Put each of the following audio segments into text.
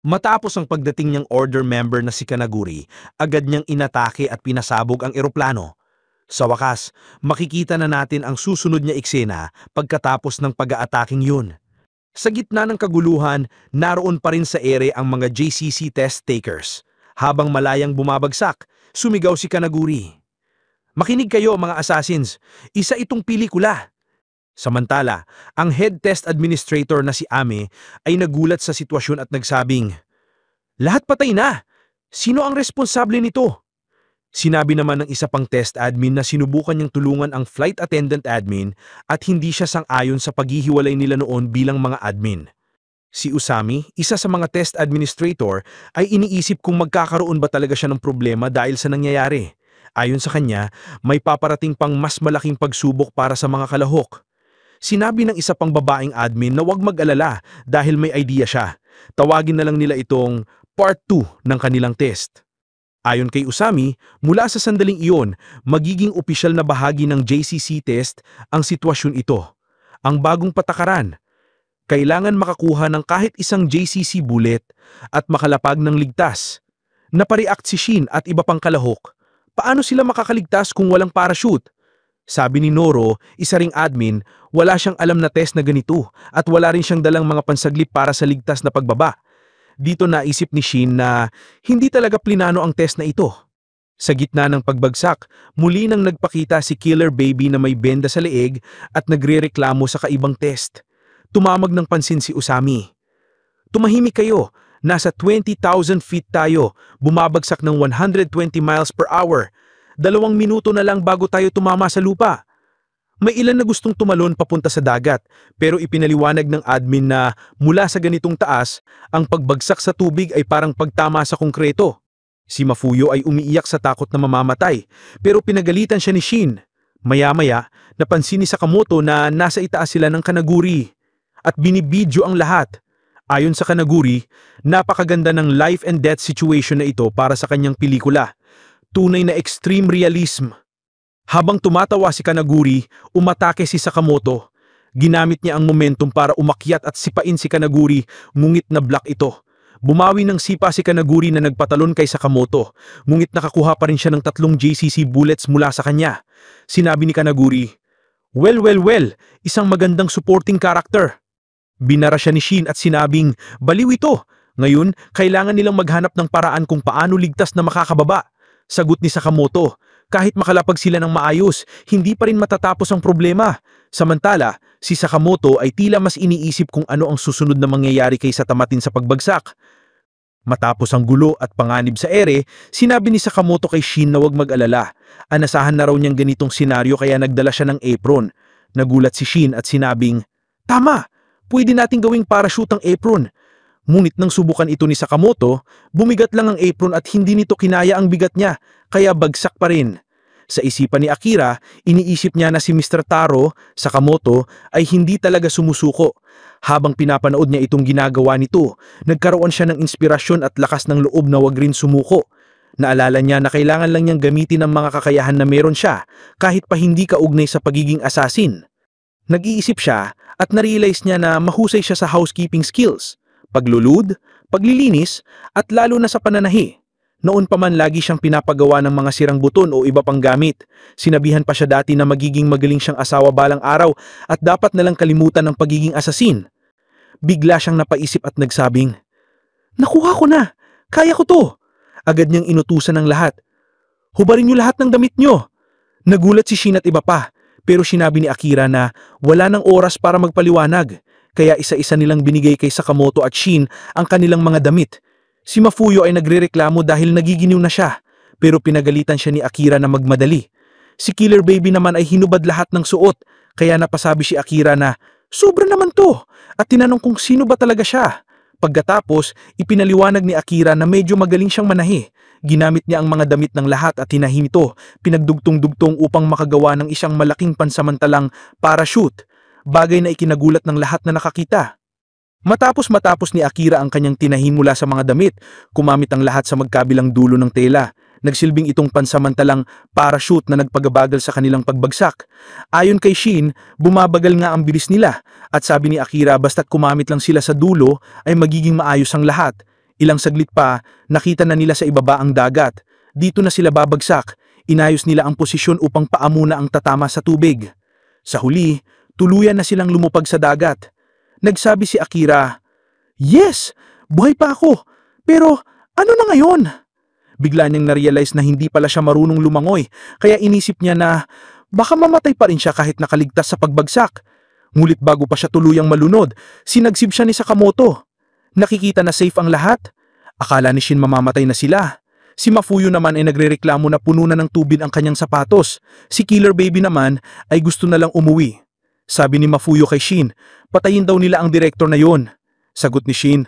Matapos ang pagdating niyang order member na si Kanaguri, agad niyang inatake at pinasabog ang eroplano. Sa wakas, makikita na natin ang susunod niya eksena pagkatapos ng pag-aataking yun. Sa gitna ng kaguluhan, naroon pa rin sa ere ang mga JCC test takers. Habang malayang bumabagsak, sumigaw si Kanaguri. Makinig kayo mga assassins, isa itong pelikula. Samantala, ang head test administrator na si Ame ay nagulat sa sitwasyon at nagsabing, "Lahat patay na! Sino ang responsable nito?" Sinabi naman ng isa pang test admin na sinubukan niyang tulungan ang flight attendant admin at hindi siya sang-ayon sa paghihiwalay nila noon bilang mga admin. Si Usami, isa sa mga test administrator, ay iniisip kung magkakaroon ba talaga siya ng problema dahil sa nangyayari. Ayon sa kanya, may paparating pang mas malaking pagsubok para sa mga kalahok. Sinabi ng isa pang babaeng admin na huwag mag-alala dahil may idea siya. Tawagin na lang nila itong Part 2 ng kanilang test. Ayon kay Usami, mula sa sandaling iyon, magiging opisyal na bahagi ng JCC test ang sitwasyon ito. Ang bagong patakaran. Kailangan makakuha ng kahit isang JCC bullet at makalapag ng ligtas. Napareact si Shin at iba pang kalahok. Paano sila makakaligtas kung walang parachute? Sabi ni Noro, isa ring admin, wala siyang alam na test na ganito at wala rin siyang dalang mga pansaglip para sa ligtas na pagbaba. Dito naisip ni Shin na hindi talaga plinano ang test na ito. Sa gitna ng pagbagsak, muli nang nagpakita si Killer Baby na may benda sa leeg at nagrereklamo sa kaibang test. Tumamag ng pansin si Usami. "Tumahimik kayo, nasa 20,000 feet tayo, bumabagsak ng 120 miles per hour. 2 minuto na lang bago tayo tumama sa lupa." May ilan na gustong tumalon papunta sa dagat, pero ipinaliwanag ng admin na mula sa ganitong taas, ang pagbagsak sa tubig ay parang pagtama sa konkreto. Si Mafuyo ay umiiyak sa takot na mamamatay, pero pinagalitan siya ni Shin. Maya-maya, napansin ni Sakamoto na nasa itaas sila ng Kanaguri at binibidyo ang lahat. Ayon sa Kanaguri, napakaganda ng life and death situation na ito para sa kanyang pelikula. Tunay na extreme realism. Habang tumatawa si Kanaguri, umatake si Sakamoto. Ginamit niya ang momentum para umakyat at sipain si Kanaguri, ngunit na-block ito. Bumawi ng sipa si Kanaguri na nagpatalon kay Sakamoto, ngunit nakakuha pa rin siya ng 3 JCC bullets mula sa kanya. Sinabi ni Kanaguri, well, isang magandang supporting character." Binara siya ni Shin at sinabing, "Baliw ito. Ngayon, kailangan nilang maghanap ng paraan kung paano ligtas na makakababa." Sagot ni Sakamoto, "Kahit makalapag sila ng maayos, hindi pa rin matatapos ang problema." Samantala, si Sakamoto ay tila mas iniisip kung ano ang susunod na mangyayari kaysa tamatin sa pagbagsak. Matapos ang gulo at panganib sa ere, sinabi ni Sakamoto kay Shin na huwag mag-alala. Anasahan na raw niyang ganitong senaryo kaya nagdala siya ng apron. Nagulat si Shin at sinabing, "Tama! Pwede nating gawing parachute ang apron." Ngunit nang subukan ito ni Sakamoto, bumigat lang ang apron at hindi nito kinaya ang bigat niya, kaya bagsak pa rin. Sa isipan ni Akira, iniisip niya na si Mr. Taro, Sakamoto, ay hindi talaga sumusuko. Habang pinapanood niya itong ginagawa nito, nagkaroon siya ng inspirasyon at lakas ng loob na wag rin sumuko. Naalala niya na kailangan lang niyang gamitin ang mga kakayahan na meron siya, kahit pa hindi kaugnay sa pagiging assassin. Nag-iisip siya at narealize niya na mahusay siya sa housekeeping skills, paglulud, paglilinis, at lalo na sa pananahi. Noon pa man lagi siyang pinapagawa ng mga sirang buton o iba pang gamit. Sinabihan pa siya dati na magiging magaling siyang asawa balang araw at dapat nalang kalimutan ng pagiging asasin. Bigla siyang napaisip at nagsabing, "Nakuha ko na! Kaya ko to!" Agad niyang inutusan ng lahat, "Hubarin niyo lahat ng damit niyo!" Nagulat si Shin at iba pa, pero sinabi ni Akira na wala nang oras para magpaliwanag. Kaya isa-isa nilang binigay kay Sakamoto at Shin ang kanilang mga damit. Si Mafuyo ay nagrereklamo dahil nagiginiw na siya, pero pinagalitan siya ni Akira na magmadali. Si Killer Baby naman ay hinubad lahat ng suot, kaya napasabi si Akira na, "Sobra naman to!" At tinanong kung sino ba talaga siya. Pagkatapos, ipinaliwanag ni Akira na medyo magaling siyang manahi. Ginamit niya ang mga damit ng lahat at tinahim ito, pinagdugtong-dugtong upang makagawa ng isang malaking pansamantalang parachute, bagay na ikinagulat ng lahat na nakakita. Matapos ni Akira ang kanyang tinahim mula sa mga damit, kumamit ang lahat sa magkabilang dulo ng tela. Nagsilbing itong pansamantalang parachute na nagpagabagal sa kanilang pagbagsak. Ayon kay Shin, bumabagal nga ang bilis nila at sabi ni Akira basta't kumamit lang sila sa dulo ay magiging maayos ang lahat. Ilang saglit pa, nakita na nila sa ibaba ang dagat. Dito na sila babagsak. Inayos nila ang posisyon upang paamuna ang tatama sa tubig. Sa huli, tuluyan na silang lumupag sa dagat. Nagsabi si Akira, "Yes! Buhay pa ako! Pero ano na ngayon?" Bigla niyang na-realize na hindi pala siya marunong lumangoy, kaya inisip niya na baka mamatay pa rin siya kahit nakaligtas sa pagbagsak. Ngulit bago pa siya tuluyang malunod, sinagsib siya ni Sakamoto. Nakikita na safe ang lahat. Akala ni Shin mamamatay na sila. Si Mafuyo naman ay nagrereklamo na puno na ng tubig ang kanyang sapatos. Si Killer Baby naman ay gusto na lang umuwi. Sabi ni Mafuyo kay Shin, patayin daw nila ang direktor na yon. Sagot ni Shin,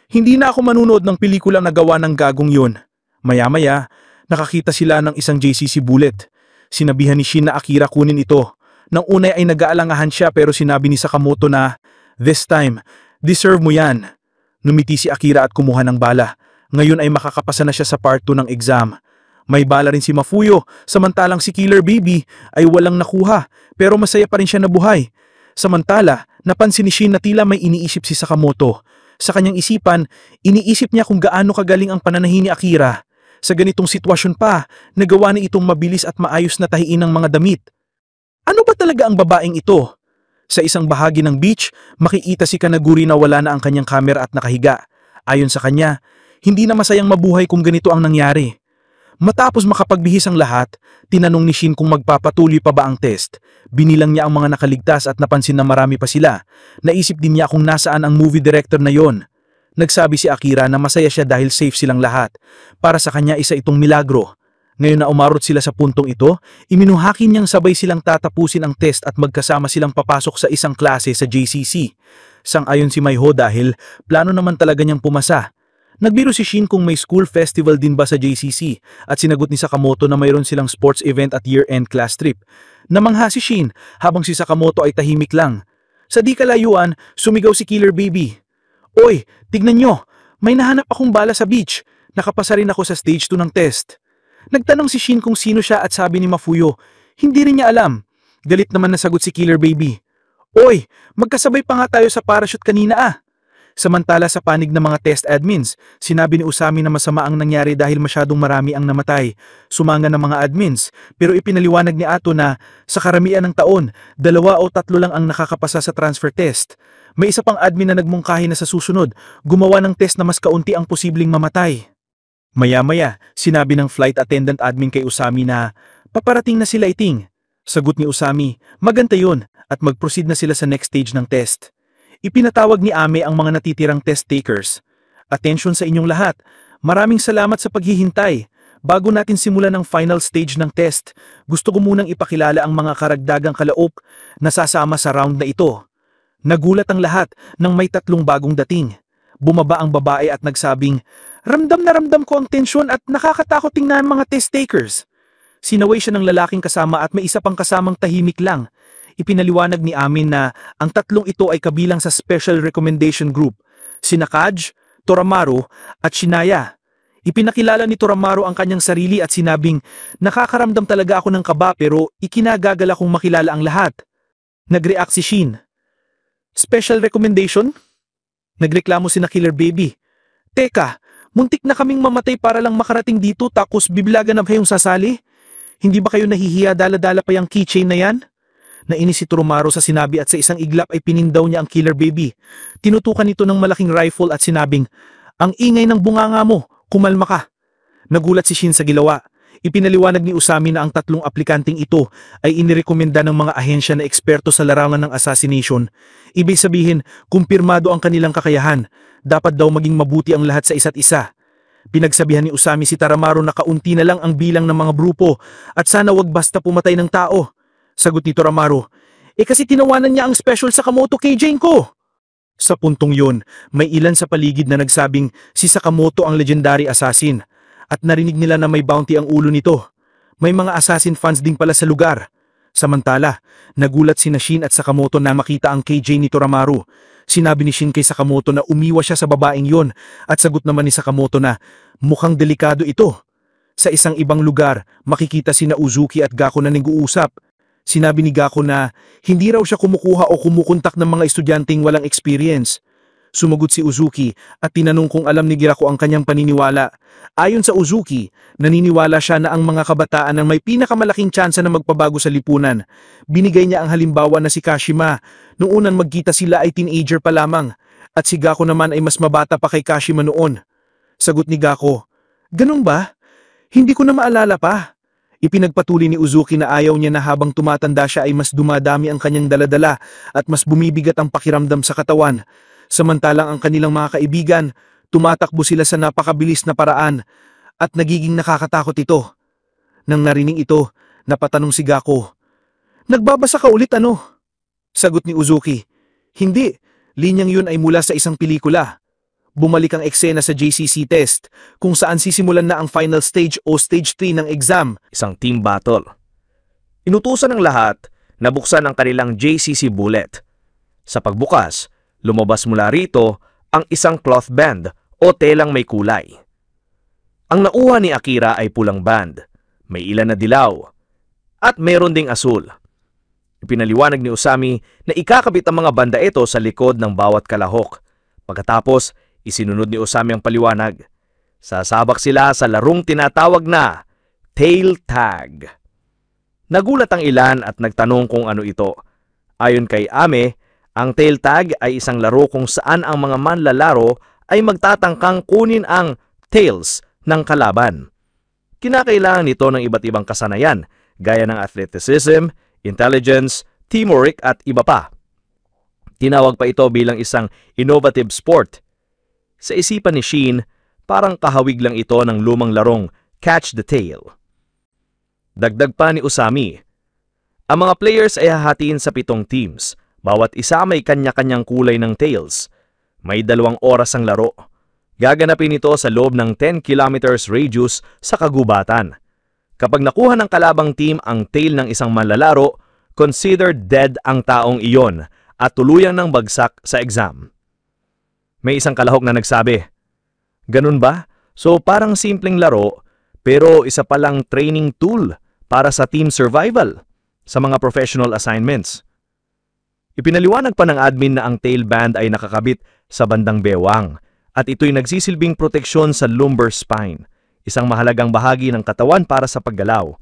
"Hindi na ako manunood ng pelikulang nagawa ng gagong yon." Maya-maya, nakakita sila ng isang JCC bullet. Sinabihan ni Shin na Akira kunin ito. Nang una ay nag-aalangahan siya pero sinabi ni Sakamoto na, "This time, deserve mo yan." Numiti si Akira at kumuha ng bala. Ngayon ay makakapasa na siya sa part 2 ng exam. May bala rin si Mafuyo, samantalang si Killer Baby ay walang nakuha pero masaya pa rin siya nabuhay. Samantala, napansin ni Shin na tila may iniisip si Sakamoto. Sa kanyang isipan, iniisip niya kung gaano kagaling ang pananahi ni Akira. Sa ganitong sitwasyon pa, nagawa ni itong mabilis at maayos na tahiin ng mga damit. Ano ba talaga ang babaeng ito? Sa isang bahagi ng beach, makikita si Kanaguri na wala na ang kanyang kamera at nakahiga. Ayon sa kanya, hindi na masayang mabuhay kung ganito ang nangyari. Matapos makapagbihis ang lahat, tinanong ni Shin kung magpapatuloy pa ba ang test. Binilang niya ang mga nakaligtas at napansin na marami pa sila. Naisip din niya kung nasaan ang movie director na yon. Nagsabi si Akira na masaya siya dahil safe silang lahat. Para sa kanya isa itong milagro. Ngayon na umarot sila sa puntong ito, iminuhaki niyang sabay silang tatapusin ang test at magkasama silang papasok sa isang klase sa JCC. Sang-ayon si Maiho dahil plano naman talaga niyang pumasa. Nagbiro si Shin kung may school festival din ba sa JCC at sinagot ni Sakamoto na mayroon silang sports event at year-end class trip. Namangha si Shin habang si Sakamoto ay tahimik lang. Sa di kalayuan, sumigaw si Killer Baby. "Oy, tignan nyo! May nahanap akong bala sa beach. Nakapasa rin ako sa stage 2 ng test." Nagtanong si Shin kung sino siya at sabi ni Mafuyo, hindi rin niya alam. Galit naman na sagot si Killer Baby. "Oy, magkasabay pa nga tayo sa parachute kanina ah." Samantala sa panig ng mga test admins, sinabi ni Usami na masama ang nangyari dahil masyadong marami ang namatay. Sumanga ng mga admins, pero ipinaliwanag ni Ato na sa karamihan ng taon, 2 o 3 lang ang nakakapasa sa transfer test. May isa pang admin na nagmungkahi na sa susunod, gumawa ng test na mas kaunti ang posibleng mamatay. Maya-maya, sinabi ng flight attendant admin kay Usami na, "Paparating na sila iting." Sagot ni Usami, "Maganda yun," at mag-proceed na sila sa next stage ng test. Ipinatawag ni Ame ang mga natitirang test takers. "Atensyon sa inyong lahat. Maraming salamat sa paghihintay. Bago natin simulan ang final stage ng test, gusto ko munang ipakilala ang mga karagdagang kalaok na sasama sa round na ito." Nagulat ang lahat nang may 3 bagong dating. Bumaba ang babae at nagsabing, ramdam na ramdam ko ang tensyon at nakakatakot tingnan ang mga test takers." Sinaway siya ng lalaking kasama at may isa pang kasamang tahimik lang. Ipinaliwanag ni Amin na ang 3 ito ay kabilang sa Special Recommendation Group, sina Kaj, Toramaru at Shinaya. Ipinakilala ni Toramaru ang kanyang sarili at sinabing, "Nakakaramdam talaga ako ng kaba pero ikinagagala kong makilala ang lahat." Nag-react si Shin. "Special recommendation?" Nagreklamo si na Killer Baby. "Teka, muntik na kaming mamatay para lang makarating dito tapos biblagan na ba kayong sasali? Hindi ba kayo nahihiya dala-dala pa yung keychain na yan?" Nainis si Toramaru sa sinabi at sa isang iglap ay pinindaw niya ang Killer Baby. Tinutukan nito ng malaking rifle at sinabing, "Ang ingay ng bunganga mo, kumalma ka." Nagulat si Shin sa gilawa. Ipinaliwanag ni Usami na ang 3 aplikanting ito ay inirekomenda ng mga ahensya na eksperto sa larangan ng assassination. Ibig sabihin, kumpirmado ang kanilang kakayahan. Dapat daw maging mabuti ang lahat sa isa't isa. Pinagsabihan ni Usami si Toramaru na kaunti na lang ang bilang ng mga grupo at sana wag basta pumatay ng tao. Sagot ni Toramaru, kasi tinawanan niya ang special Sakamoto kay Jane ko." Sa puntong yun, may ilan sa paligid na nagsabing si Sakamoto ang legendary assassin at narinig nila na may bounty ang ulo nito. May mga assassin fans din pala sa lugar. Samantala, nagulat si Shin at Sakamoto na makita ang KJ ni Toramaru. Sinabi ni Shin kay Sakamoto na umiwas siya sa babaeng yon at sagot naman ni Sakamoto na mukhang delikado ito. Sa isang ibang lugar, makikita sina Uzuki at Gako na nag-uusap. Sinabi ni Gako na hindi raw siya kumukuha o kumukontak ng mga estudyanteng walang experience. Sumagot si Uzuki at tinanong kung alam ni Girako ang kanyang paniniwala. Ayon sa Uzuki, naniniwala siya na ang mga kabataan ang may pinakamalaking tsansa na magpabago sa lipunan. Binigay niya ang halimbawa na si Kashima. Noong unang magkita sila ay teenager pa lamang at si Gako naman ay mas mabata pa kay Kashima noon. Sagot ni Gako, "Ganun ba? Hindi ko na maalala pa." Ipinagpatuloy ni Uzuki na ayaw niya na habang tumatanda siya ay mas dumadami ang kanyang daladala at mas bumibigat ang pakiramdam sa katawan. Samantalang ang kanilang mga kaibigan, tumatakbo sila sa napakabilis na paraan at nagiging nakakatakot ito. Nang narinig ito, napatanong si Gako, "Nagbabasa ka ulit ano?" Sagot ni Uzuki, "Hindi, linyang yun ay mula sa isang pelikula." Bumalik ang eksena sa JCC test kung saan sisimulan na ang final stage o stage 3 ng exam. Isang team battle. Inutusan ng lahat na buksan ang kanilang JCC bullet. Sa pagbukas, lumabas mula rito ang isang cloth band o telang may kulay. Ang nauha ni Akira ay pulang band, may ilan na dilaw, at meron ding asul. Ipinaliwanag ni Usami na ikakabit ang mga banda ito sa likod ng bawat kalahok. Pagkatapos, isinunod ni Usami ang paliwanag. Sasabak sila sa larong tinatawag na tail tag. Nagulat ang ilan at nagtanong kung ano ito. Ayon kay Ame, ang tail tag ay isang laro kung saan ang mga manlalaro ay magtatangkang kunin ang tails ng kalaban. Kinakailangan nito ng iba't ibang kasanayan, gaya ng athleticism, intelligence, teamwork at iba pa. Tinawag pa ito bilang isang innovative sport. Sa isipan ni Shin, parang kahawig lang ito ng lumang larong Catch the Tail. Dagdag pa ni Usami, ang mga players ay hahatiin sa 7 teams. Bawat isa may kanya-kanyang kulay ng tails. May 2 oras ang laro. Gaganapin ito sa loob ng 10 kilometers radius sa kagubatan. Kapag nakuha ng kalabang team ang tail ng isang manlalaro, considered dead ang taong iyon at tuluyang ng bagsak sa exam. May isang kalahok na nagsabi, "Ganun ba? So parang simpleng laro, pero isa palang training tool para sa team survival sa mga professional assignments." Ipinaliwanag pa ng admin na ang tail band ay nakakabit sa bandang bewang at ito'y nagsisilbing proteksyon sa lumbar spine, isang mahalagang bahagi ng katawan para sa paggalaw.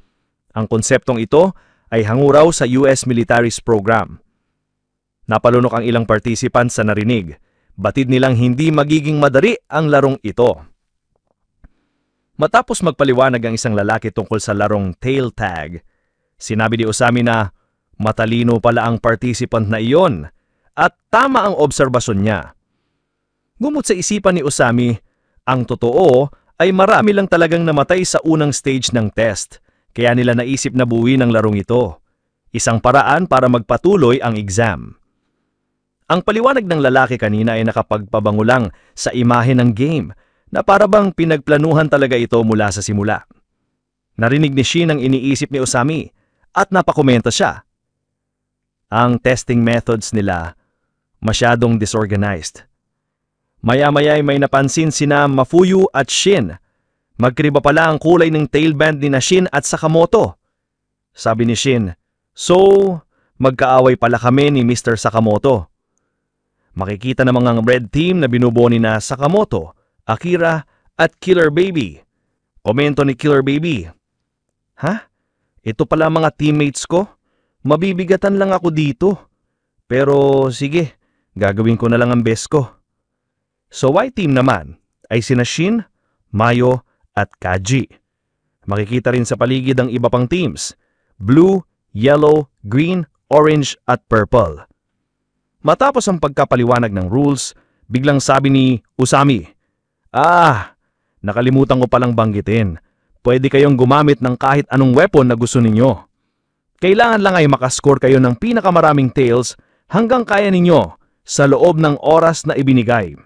Ang konseptong ito ay hango raw sa US military's program. Napalunok ang ilang participants sa narinig. Batid nilang hindi magiging madali ang larong ito. Matapos magpaliwanag ang isang lalaki tungkol sa larong tail tag, sinabi ni Usami na matalino pala ang participant na iyon at tama ang obserbasyon niya. Gumot sa isipan ni Usami, ang totoo ay marami lang talagang namatay sa unang stage ng test, kaya nila naisip na buuin ang larong ito. Isang paraan para magpatuloy ang exam. Ang paliwanag ng lalaki kanina ay nakapagpabango lang sa imahe ng game na parabang pinagplanuhan talaga ito mula sa simula. Narinig ni Shin ang iniisip ni Usami at napakomento siya. Ang testing methods nila masyadong disorganized. Maya-maya ay may napansin sina Mafuyu at Shin. Magkaiba pala ang kulay ng tailband ni Shin at Sakamoto. Sabi ni Shin, "So, magkaaway pala kami ni Mr. Sakamoto." Makikita namang ang red team na binubuo ni na Sakamoto, Akira at Killer Baby. Komento ni Killer Baby, "Ha? Ito pala mga teammates ko? Mabibigatan lang ako dito. Pero sige, gagawin ko na lang ang best ko." So white team naman ay sina Shin, Mayo at Kaji. Makikita rin sa paligid ang iba pang teams, blue, yellow, green, orange at purple. Matapos ang pagkapaliwanag ng rules, biglang sabi ni Usami, nakalimutan ko palang banggitin. Pwede kayong gumamit ng kahit anong weapon na gusto ninyo. Kailangan lang ay makascore kayo ng pinakamaraming tails hanggang kaya ninyo sa loob ng oras na ibinigay."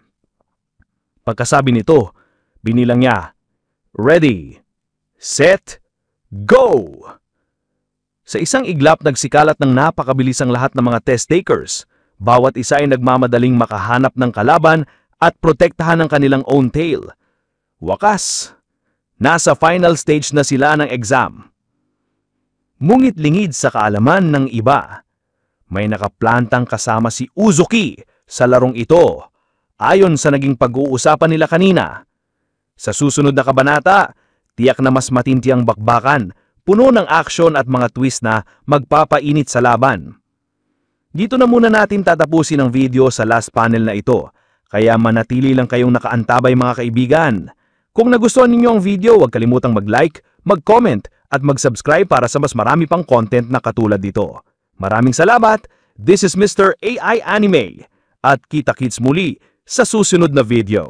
Pagkasabi nito, binilang niya, "Ready, set, go!" Sa isang iglap nagsikalat ng napakabilis ang lahat ng mga test takers. Bawat isa ay nagmamadaling makahanap ng kalaban at protektahan ang kanilang own tail. Wakas, nasa final stage na sila ng exam. Ngungit-lingid sa kaalaman ng iba, may nakaplantang kasama si Uzuki sa larong ito, ayon sa naging pag-uusapan nila kanina. Sa susunod na kabanata, tiyak na mas matindi ang bakbakan, puno ng aksyon at mga twist na magpapainit sa laban. Dito na muna natin tatapusin ang video sa last panel na ito, kaya manatili lang kayong nakaantabay mga kaibigan. Kung nagustuhan ninyo ang video, huwag kalimutang mag-like, mag-comment at mag-subscribe para sa mas marami pang content na katulad dito. Maraming salamat! This is Mr. AI Anime at kita-kits muli sa susunod na video.